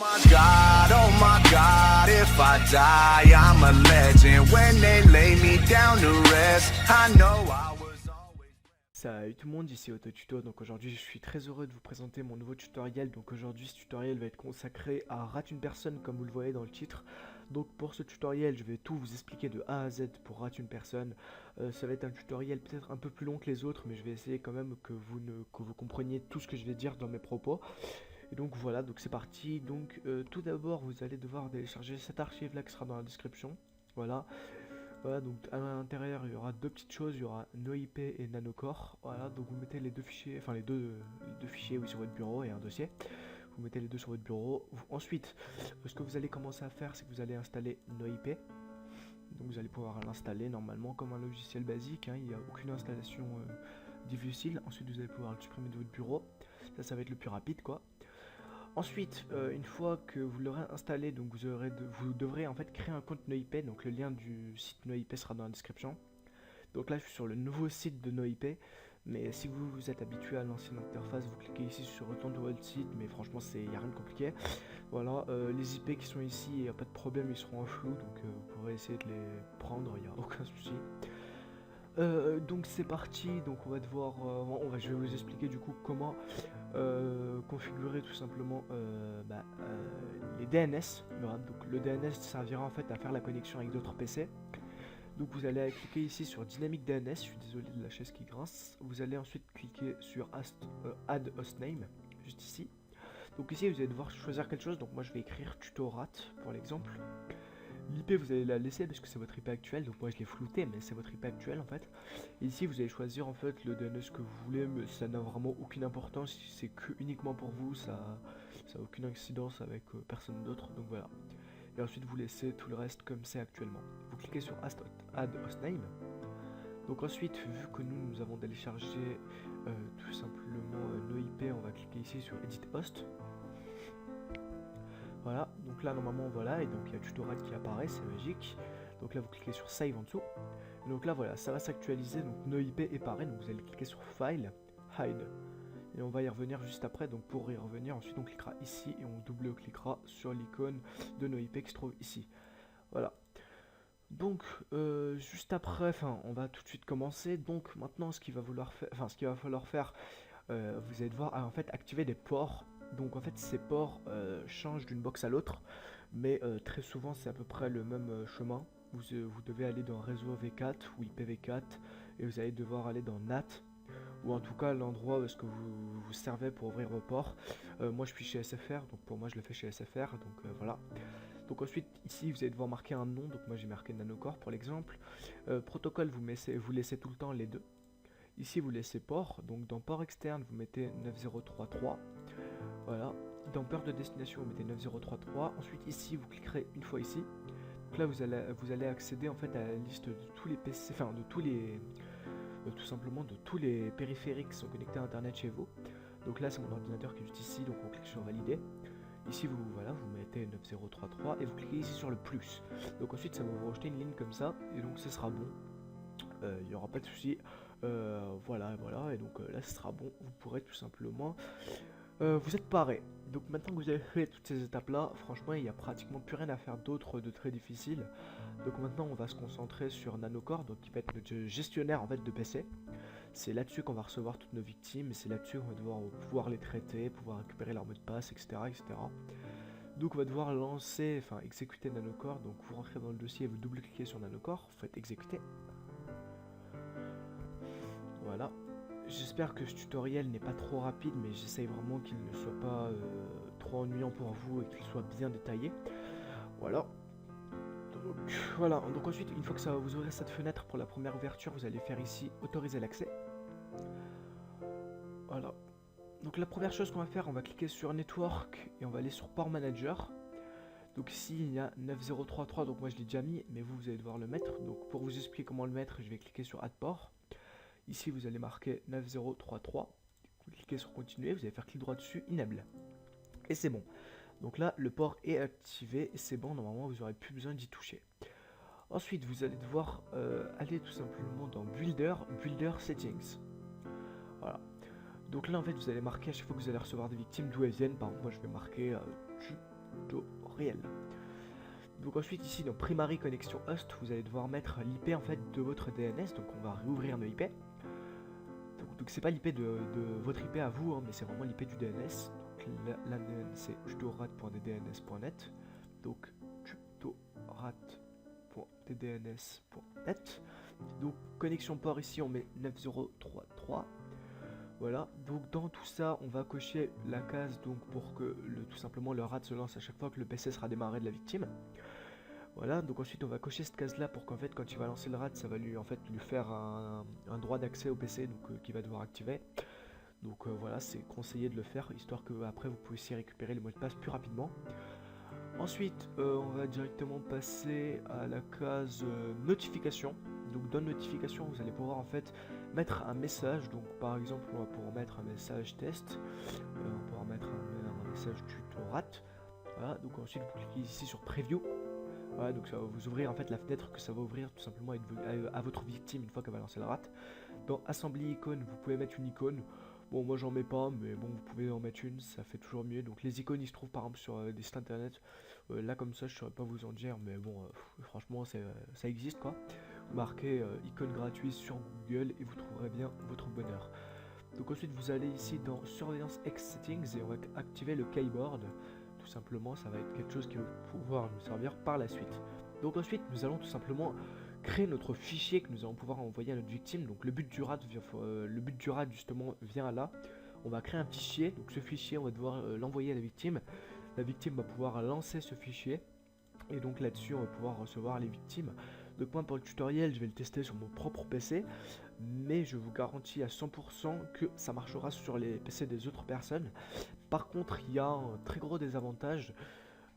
Oh my God, if I die, I'm a legend. When they lay me down to rest, I know I was always... Salut tout le monde, ici AutoTuto. Donc aujourd'hui je suis très heureux de vous présenter mon nouveau tutoriel. Donc aujourd'hui ce tutoriel va être consacré à Rate une personne comme vous le voyez dans le titre. Donc pour ce tutoriel je vais tout vous expliquer de A à Z pour Rate une personne. Ça va être un tutoriel peut-être un peu plus long que les autres, mais je vais essayer quand même que vous compreniez tout ce que je vais dire dans mes propos. Et donc voilà, donc c'est parti. Donc tout d'abord vous allez devoir télécharger cette archive là qui sera dans la description. Voilà. Voilà, donc à l'intérieur il y aura deux petites choses, il y aura NoIP et NanoCore. Voilà, donc vous mettez les deux fichiers, enfin les deux fichiers oui, sur votre bureau et un dossier. Vous mettez les deux sur votre bureau. Ensuite, ce que vous allez commencer à faire, c'est que vous allez installer NoIP. Donc vous allez pouvoir l'installer normalement comme un logiciel basique, hein, il n'y a aucune installation difficile. Ensuite vous allez pouvoir le supprimer de votre bureau. Ça va être le plus rapide quoi. Ensuite, une fois que vous l'aurez installé, donc vous devrez en fait créer un compte NoIP. Donc le lien du site NoIP sera dans la description. Donc là je suis sur le nouveau site de NoIP. Mais si vous êtes habitué à l'ancienne interface, vous cliquez ici sur retourne de votre site. Mais franchement il n'y a rien de compliqué. Voilà, les IP qui sont ici, il n'y a pas de problème, ils seront en flou. Donc vous pourrez essayer de les prendre, il n'y a aucun souci. Donc c'est parti, donc on va devoir, je vais vous expliquer du coup comment configurer tout simplement les DNS. Voilà, donc le DNS servira en fait à faire la connexion avec d'autres PC. Donc vous allez cliquer ici sur Dynamic DNS, je suis désolé de la chaise qui grince. Vous allez ensuite cliquer sur Add Hostname, juste ici. Donc ici vous allez devoir choisir quelque chose, donc moi je vais écrire tutorat pour l'exemple. L'IP vous allez la laisser parce que c'est votre IP actuelle, donc moi je l'ai flouté mais c'est votre IP actuelle en fait. Et ici vous allez choisir en fait le DNS que vous voulez, mais ça n'a vraiment aucune importance, c'est que uniquement pour vous, ça n'a aucune incidence avec personne d'autre, donc voilà. Et ensuite vous laissez tout le reste comme c'est actuellement. Vous cliquez sur Add Hostname. Donc ensuite, vu que nous avons téléchargé tout simplement NoIP, on va cliquer ici sur Edit Host. Voilà, donc là normalement voilà, et donc il y a tutorat qui apparaît, c'est logique. Donc là vous cliquez sur Save en dessous. Et donc là voilà, ça va s'actualiser, donc NoIP est pareil, donc vous allez cliquer sur File, Hide. Et on va y revenir juste après, donc pour y revenir, ensuite on cliquera ici et on double-cliquera sur l'icône de NoIP qui se trouve ici. Voilà. Donc juste après, on va tout de suite commencer. Donc maintenant ce qu'il va falloir faire, vous allez devoir en fait activer des ports. Donc en fait ces ports changent d'une box à l'autre, mais très souvent c'est à peu près le même chemin. Vous devez aller dans réseau V4 ou IPv4 et vous allez devoir aller dans NAT, ou en tout cas l'endroit où est-ce que vous servez pour ouvrir vos ports. Moi je suis chez SFR, donc pour moi je le fais chez SFR, donc voilà. Donc ensuite ici vous allez devoir marquer un nom, donc moi j'ai marqué NanoCore pour l'exemple. Protocole vous laissez tout le temps les deux. Ici vous laissez port, donc dans port externe vous mettez 9033. Voilà, dans port de destination vous mettez 9033. Ensuite ici vous cliquerez une fois ici. Donc là vous allez accéder en fait à la liste de tous les PC, de tous les tout simplement de tous les périphériques qui sont connectés à internet chez vous. Donc là c'est mon ordinateur qui est juste ici, donc on clique sur valider. Ici vous mettez 9033 et vous cliquez ici sur le plus. Donc ensuite ça va vous rejeter une ligne comme ça et donc ce sera bon. Il n'y aura pas de souci. Voilà, et donc là ce sera bon, vous pourrez tout simplement vous êtes paré. Donc maintenant que vous avez fait toutes ces étapes là, franchement il n'y a pratiquement plus rien à faire d'autre de très difficile. Donc maintenant on va se concentrer sur NanoCore, donc qui va être notre gestionnaire en fait de PC. C'est là-dessus qu'on va recevoir toutes nos victimes, et c'est là-dessus qu'on va devoir pouvoir les traiter, pouvoir récupérer leur mot de passe, etc. Donc on va devoir exécuter NanoCore. Donc vous rentrez dans le dossier et vous double-cliquez sur NanoCore, vous faites exécuter. Voilà. J'espère que ce tutoriel n'est pas trop rapide, mais j'essaye vraiment qu'il ne soit pas trop ennuyant pour vous et qu'il soit bien détaillé. Voilà. Donc ensuite, une fois que vous aurez cette fenêtre pour la première ouverture, vous allez faire ici autoriser l'accès. Voilà. Donc la première chose qu'on va faire, on va cliquer sur Network et on va aller sur Port Manager. Donc ici il y a 9033, donc moi je l'ai déjà mis, mais vous allez devoir le mettre. Donc pour vous expliquer comment le mettre, je vais cliquer sur Add Port. Ici vous allez marquer 9033, vous cliquez sur continuer, vous allez faire clic droit dessus, enable. Et c'est bon. Donc là le port est activé et c'est bon, normalement vous n'aurez plus besoin d'y toucher. Ensuite vous allez devoir aller tout simplement dans Builder Settings. Voilà. Donc là en fait vous allez marquer à chaque fois que vous allez recevoir des victimes d'où elles viennent. Par exemple moi je vais marquer tutoriel. Donc ensuite ici dans Primary Connection Host, vous allez devoir mettre l'IP en fait de votre DNS. Donc on va réouvrir nos IP. Donc c'est pas l'IP de votre IP à vous, hein, mais c'est vraiment l'IP du DNS. Donc la DNS c'est tutorat.ddns.net. Donc tutorat.ddns.net. Donc connexion port ici on met 9033. Voilà, donc dans tout ça, on va cocher la case donc pour que tout simplement le RAT se lance à chaque fois que le PC sera démarré de la victime. Voilà, donc ensuite on va cocher cette case là pour qu'en fait quand il va lancer le RAT, ça va lui faire un droit d'accès au PC donc qu'il va devoir activer. Donc voilà, c'est conseillé de le faire histoire que après vous puissiez récupérer le mot de passe plus rapidement. Ensuite, on va directement passer à la case notification. Donc dans notification, vous allez pouvoir en fait mettre un message. Donc par exemple, on va pouvoir mettre un message test. On va pouvoir mettre un message tutorat. Voilà, donc ensuite vous cliquez ici sur preview. Voilà, donc ça va vous ouvrir en fait la fenêtre que ça va ouvrir tout simplement à votre victime une fois qu'elle va lancer le RAT. Dans assembly icône, vous pouvez mettre une icône. Bon, moi j'en mets pas, mais bon, vous pouvez en mettre une, ça fait toujours mieux. Donc les icônes, ils se trouvent par exemple sur des sites internet. Là comme ça, je saurais pas vous en dire, mais bon, franchement, ça existe quoi. Vous marquez icône gratuite sur Google et vous trouverez bien votre bonheur. Donc ensuite, vous allez ici dans surveillance X settings et on va activer le keyboard. Tout simplement, ça va être quelque chose qui va pouvoir nous servir par la suite. Donc ensuite, nous allons tout simplement créer notre fichier que nous allons pouvoir envoyer à notre victime. Donc le but du RAT justement vient là. On va créer un fichier, donc ce fichier on va devoir l'envoyer à la victime. La victime va pouvoir lancer ce fichier et donc là-dessus on va pouvoir recevoir les victimes. Donc moi pour le tutoriel je vais le tester sur mon propre PC, mais je vous garantis à 100% que ça marchera sur les PC des autres personnes. Par contre il y a un très gros désavantage.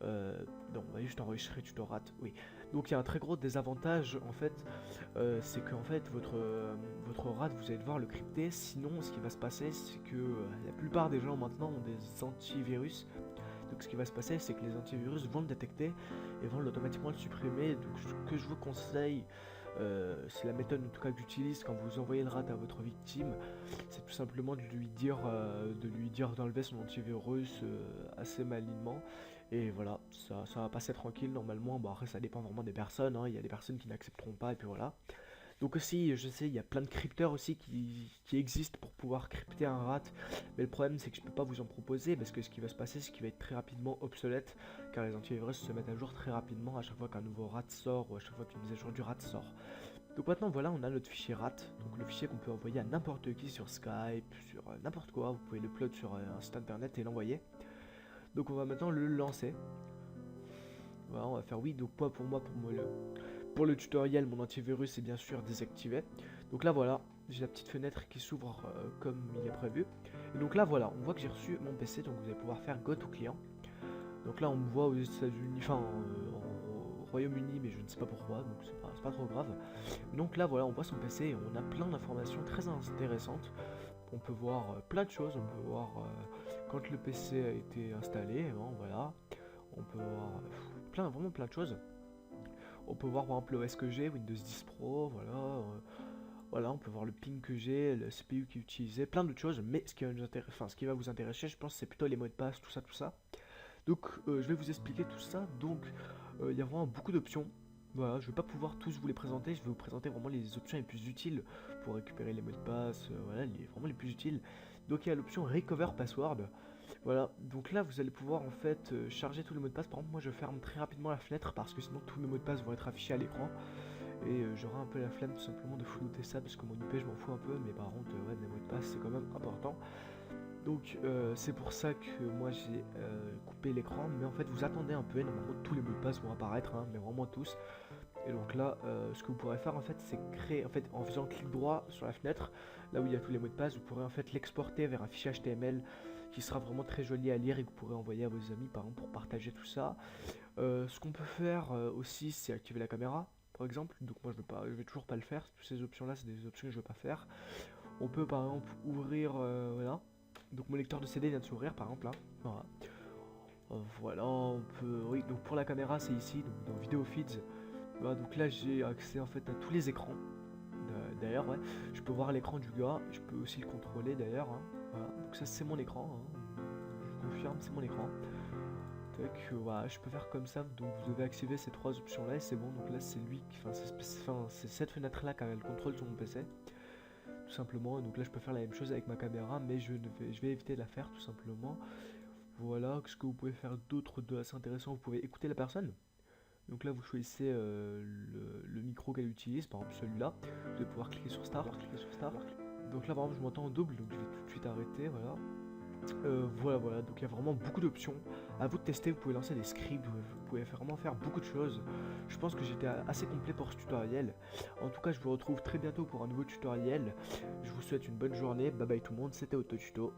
Non, on va juste enregistrer tutorat, oui. Donc il y a un très gros désavantage en fait, c'est que en fait votre RAT vous allez devoir le crypter, sinon ce qui va se passer c'est que la plupart des gens maintenant ont des antivirus. Donc ce qui va se passer c'est que les antivirus vont le détecter et vont automatiquement le supprimer. Donc ce que je vous conseille, c'est la méthode en tout cas que j'utilise quand vous envoyez le RAT à votre victime, c'est tout simplement de lui dire d'enlever son antivirus assez malignement. Et voilà, ça va passer tranquille normalement. Bon après ça dépend vraiment des personnes, hein. Il y a des personnes qui n'accepteront pas et puis voilà. Donc aussi je sais il y a plein de crypteurs aussi qui existent pour pouvoir crypter un RAT. Mais le problème c'est que je peux pas vous en proposer parce que ce qui va se passer c'est qu'il va être très rapidement obsolète. Car les antivirus se mettent à jour très rapidement à chaque fois qu'un nouveau RAT sort ou à chaque fois qu'une mise à jour du RAT sort. Donc maintenant voilà, on a notre fichier RAT, donc le fichier qu'on peut envoyer à n'importe qui sur Skype, sur n'importe quoi. Vous pouvez l'upload sur un site internet et l'envoyer. Donc on va maintenant le lancer. Voilà, on va faire oui. Donc pour le tutoriel, mon antivirus est bien sûr désactivé. Donc là voilà, j'ai la petite fenêtre qui s'ouvre comme il est prévu. Et donc là voilà, on voit que j'ai reçu mon PC, donc vous allez pouvoir faire Go to client. Donc là on me voit aux États-Unis, enfin au Royaume-Uni, mais je ne sais pas pourquoi, donc c'est pas trop grave. Donc là voilà, on voit son PC et on a plein d'informations très intéressantes. On peut voir plein de choses, on peut voir quand le PC a été installé, bon, voilà. On peut voir vraiment plein de choses. On peut voir par exemple l'OS que j'ai, Windows 10 Pro, voilà. Voilà, on peut voir le ping que j'ai, le CPU qui est utilisé, plein d'autres choses. Mais ce qui va vous intéresser, je pense, c'est plutôt les mots de passe, tout ça. Donc je vais vous expliquer tout ça. Donc il y a vraiment beaucoup d'options. Voilà, je vais pas pouvoir tous vous les présenter, je vais vous présenter vraiment les options les plus utiles pour récupérer les mots de passe, voilà, vraiment les plus utiles. Donc il y a l'option Recover Password. Voilà, donc là vous allez pouvoir en fait charger tous les mots de passe. Par exemple, moi je ferme très rapidement la fenêtre parce que sinon tous mes mots de passe vont être affichés à l'écran. Et j'aurai un peu la flemme tout simplement de flouter ça parce que mon IP je m'en fous un peu, mais par contre ouais, les mots de passe c'est quand même important. Donc c'est pour ça que moi j'ai coupé l'écran, mais en fait vous attendez un peu et normalement tous les mots de passe vont apparaître, hein, mais vraiment tous. Et donc là ce que vous pourrez faire en fait c'est créer, en fait en faisant clic droit sur la fenêtre, là où il y a tous les mots de passe, vous pourrez en fait l'exporter vers un fichier HTML qui sera vraiment très joli à lire et que vous pourrez envoyer à vos amis par exemple pour partager tout ça. Ce qu'on peut faire aussi c'est activer la caméra par exemple, donc moi je vais toujours pas le faire, toutes ces options là c'est des options que je veux pas faire. On peut par exemple ouvrir, voilà. Donc mon lecteur de CD vient de s'ouvrir par exemple là. Voilà. Voilà, on peut. Oui, donc pour la caméra c'est ici, donc dans Video Feeds. Voilà, donc là j'ai accès en fait à tous les écrans. D'ailleurs, ouais. Je peux voir l'écran du gars, je peux aussi le contrôler d'ailleurs. Hein. Voilà, donc ça c'est mon écran. Hein. Je confirme, c'est mon écran. Tac. voilà, je peux faire comme ça, donc vous devez activer ces trois options là et c'est bon. Donc là c'est lui, c'est cette fenêtre là qui a le contrôle sur mon PC, tout simplement. Donc là je peux faire la même chose avec ma caméra, mais je vais éviter de la faire tout simplement. Voilà, ce que vous pouvez faire d'autre de assez intéressant, vous pouvez écouter la personne. Donc là vous choisissez le micro qu'elle utilise, par exemple celui-là. Vous allez pouvoir cliquer sur Start, Donc là par exemple je m'entends en double, donc je vais tout de suite arrêter, voilà. Voilà, donc il y a vraiment beaucoup d'options. À vous de tester, vous pouvez lancer des scripts, vous pouvez vraiment faire beaucoup de choses. Je pense que j'étais assez complet pour ce tutoriel. En tout cas, je vous retrouve très bientôt pour un nouveau tutoriel. Je vous souhaite une bonne journée, bye bye tout le monde, c'était AutoTuto.